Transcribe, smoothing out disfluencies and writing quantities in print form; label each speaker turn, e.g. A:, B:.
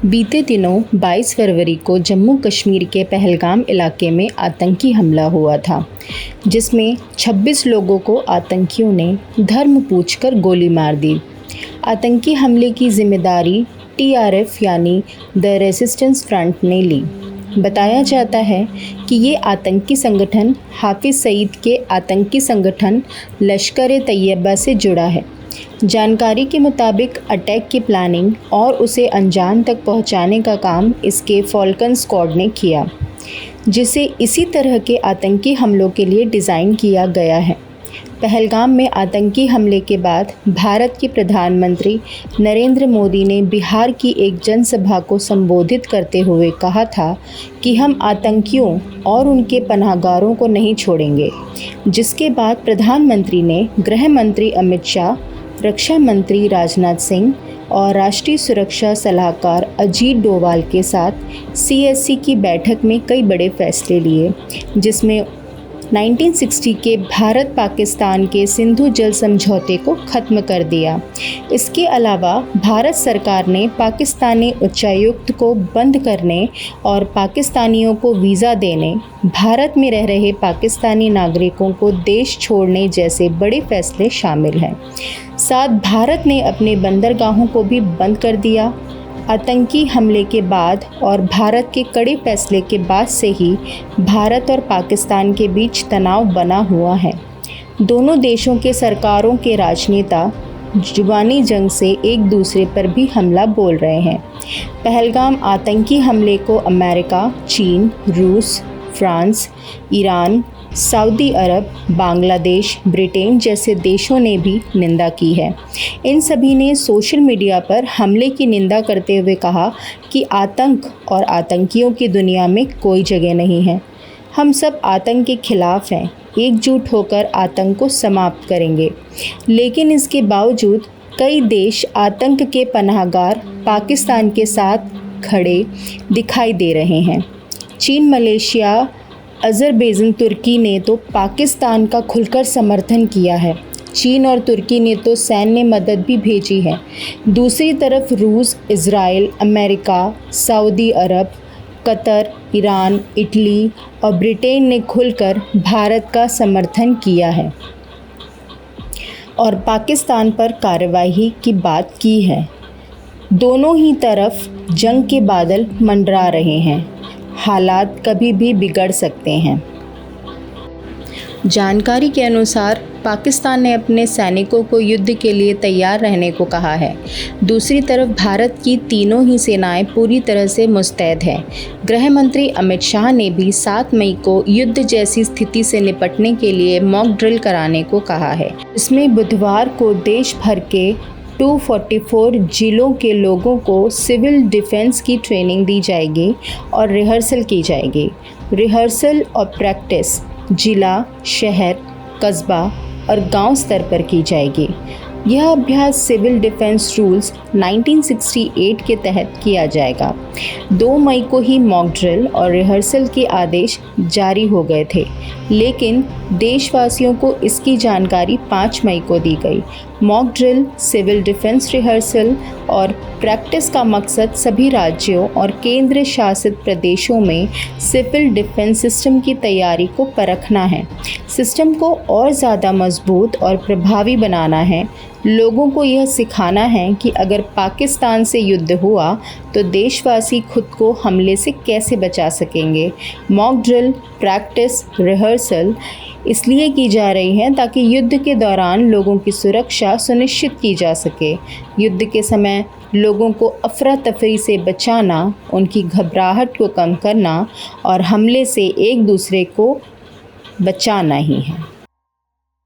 A: बीते दिनों 22 फरवरी को जम्मू कश्मीर के पहलगाम इलाके में आतंकी हमला हुआ था, जिसमें 26 लोगों को आतंकियों ने धर्म पूछकर गोली मार दी। आतंकी हमले की जिम्मेदारी टीआरएफ यानी द रेजिस्टेंस फ्रंट ने ली। बताया जाता है कि ये आतंकी संगठन हाफिज सईद के आतंकी संगठन लश्कर-ए-तैयबा से जुड़ा है। जानकारी के मुताबिक अटैक की प्लानिंग और उसे अंजाम तक पहुंचाने का काम इसके फॉल्कन स्क्वाड ने किया, जिसे इसी तरह के आतंकी हमलों के लिए डिज़ाइन किया गया है। पहलगाम में आतंकी हमले के बाद भारत के प्रधानमंत्री नरेंद्र मोदी ने बिहार की एक जनसभा को संबोधित करते हुए कहा था कि हम आतंकियों और उनके पनाहगारों को नहीं छोड़ेंगे, जिसके बाद प्रधानमंत्री ने गृह मंत्री अमित शाह, रक्षा मंत्री राजनाथ सिंह और राष्ट्रीय सुरक्षा सलाहकार अजीत डोभाल के साथ सीएससी की बैठक में कई बड़े फैसले लिए, जिसमें 1960 के भारत पाकिस्तान के सिंधु जल समझौते को ख़त्म कर दिया। इसके अलावा भारत सरकार ने पाकिस्तानी उच्चायुक्त को बंद करने और पाकिस्तानियों को वीज़ा देने, भारत में रह रहे पाकिस्तानी नागरिकों को देश छोड़ने जैसे बड़े फैसले शामिल हैं। साथ भारत ने अपने बंदरगाहों को भी बंद कर दिया। आतंकी हमले के बाद और भारत के कड़े फैसले के बाद से ही भारत और पाकिस्तान के बीच तनाव बना हुआ है। दोनों देशों के सरकारों के राजनेता जुबानी जंग से एक दूसरे पर भी हमला बोल रहे हैं। पहलगाम आतंकी हमले को अमेरिका, चीन, रूस, फ्रांस, ईरान, सऊदी अरब, बांग्लादेश, ब्रिटेन जैसे देशों ने भी निंदा की है। इन सभी ने सोशल मीडिया पर हमले की निंदा करते हुए कहा कि आतंक और आतंकियों की दुनिया में कोई जगह नहीं है। हम सब आतंक के खिलाफ हैं, एकजुट होकर आतंक को समाप्त करेंगे। लेकिन इसके बावजूद कई देश आतंक के पनाहगार पाकिस्तान के साथ खड़े दिखाई दे रहे हैं। चीन, मलेशिया, अज़रबैजान, तुर्की ने तो पाकिस्तान का खुलकर समर्थन किया है। चीन और तुर्की ने तो सैन्य मदद भी भेजी है। दूसरी तरफ रूस, इज़राइल, अमेरिका, सऊदी अरब, कतर, ईरान, इटली और ब्रिटेन ने खुलकर भारत का समर्थन किया है और पाकिस्तान पर कार्रवाई की बात की है। दोनों ही तरफ जंग के बादल मंडरा रहे हैं। हालात कभी भी बिगड़ सकते हैं। जानकारी के अनुसार पाकिस्तान ने अपने सैनिकों को युद्ध के लिए तैयार रहने को कहा है। दूसरी तरफ भारत की तीनों ही सेनाएं पूरी तरह से मुस्तैद हैं। गृह मंत्री अमित शाह ने भी 7 मई को युद्ध जैसी स्थिति से निपटने के लिए मॉक ड्रिल कराने को कहा है। इसमें बुधवार को देश भर के 244 जिलों के लोगों को सिविल डिफेंस की ट्रेनिंग दी जाएगी और रिहर्सल की जाएगी। रिहर्सल और प्रैक्टिस जिला, शहर, कस्बा और गांव स्तर पर की जाएगी। यह अभ्यास सिविल डिफेंस रूल्स 1968 के तहत किया जाएगा। 2 मई को ही मॉक ड्रिल और रिहर्सल के आदेश जारी हो गए थे, लेकिन देशवासियों को इसकी जानकारी 5 मई को दी गई। Mock drill, civil defence rehearsal और प्रैक्टिस का मकसद सभी राज्यों और केंद्र शासित प्रदेशों में सिविल डिफेंस सिस्टम की तैयारी को परखना है। सिस्टम को और ज़्यादा मजबूत और प्रभावी बनाना है। लोगों को यह सिखाना है कि अगर पाकिस्तान से युद्ध हुआ तो देशवासी खुद को हमले से कैसे बचा सकेंगे। मॉक ड्रिल, प्रैक्टिस, रिहर्सल इसलिए की जा रही है ताकि युद्ध के दौरान लोगों की सुरक्षा सुनिश्चित की जा सके। युद्ध के समय लोगों को अफरा तफरी से बचाना, उनकी घबराहट को कम करना और हमले से एक दूसरे को बचाना ही है।